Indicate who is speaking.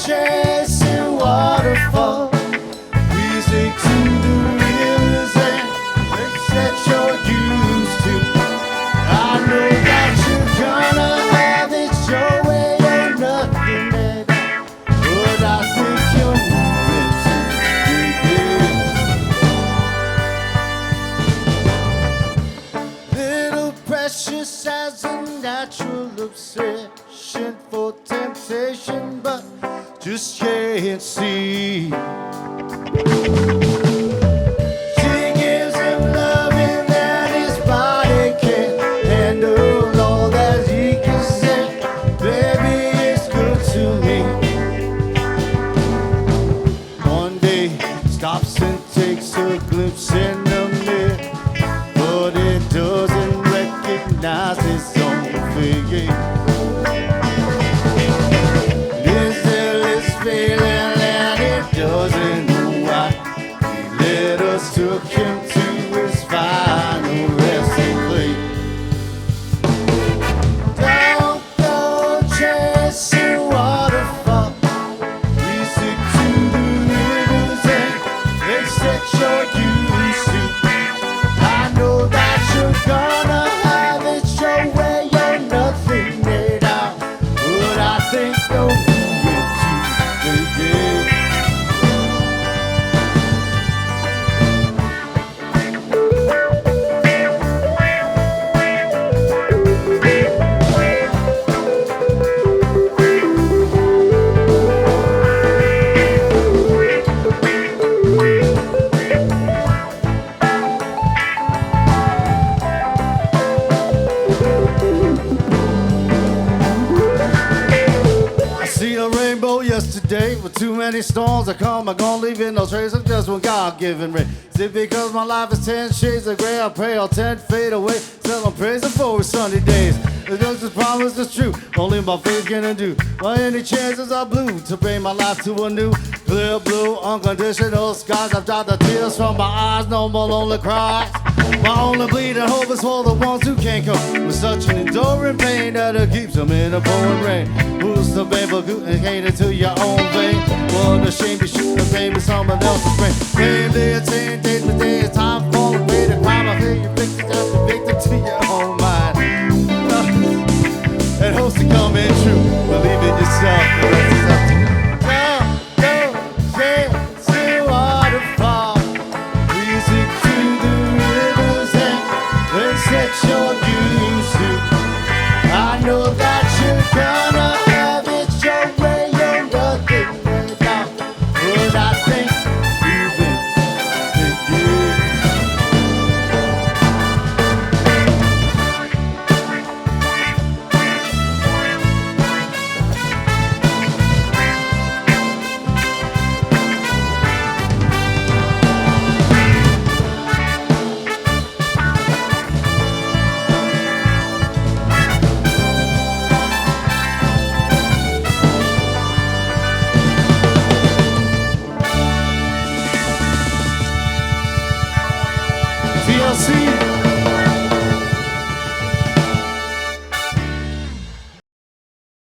Speaker 1: Chasing waterfall, music to the rivers and place that you're used to. I know that you're gonna have it your way or nothing at all, but I think you're moving too big. Little precious has a natural obsession for temptation, but just can't see. She gives him loving that his body can't handle. All that he can say, baby, it's good to me. One day stops and takes a glimpse in the mirror, but it doesn't recognize his own figure. Doesn't know why he let us took him to his final resting place. Don't go chasing waterfall, music to the rivers and place that you're used to. I know that you're gonna have it your way or nothing at all, but I think you're moving too big. Yesterday, with too many storms that come and gone, leaving no trace of just one God-given rain. Is it because my life is 10 shades of gray? I pray I'll 10 fade away. Still I'm praising for sunny days. The just promise is true, only my faith can undo. By any chances are blue to bring my life to a new clear blue, unconditional skies. I've dropped the tears from my eyes, no more lonely cries. My only bleeding hope is for the ones who can't cope with such an enduring pain that it keeps them in a pouring rain. Who's to blame for hated to your own vein? What a shame you shoot the blame with someone else's brain. Maybe it's 10 days, but day it's time for falling away to crime. I hear you victim as a victim to your own mind. And hopes to come in true. Believe in yourself.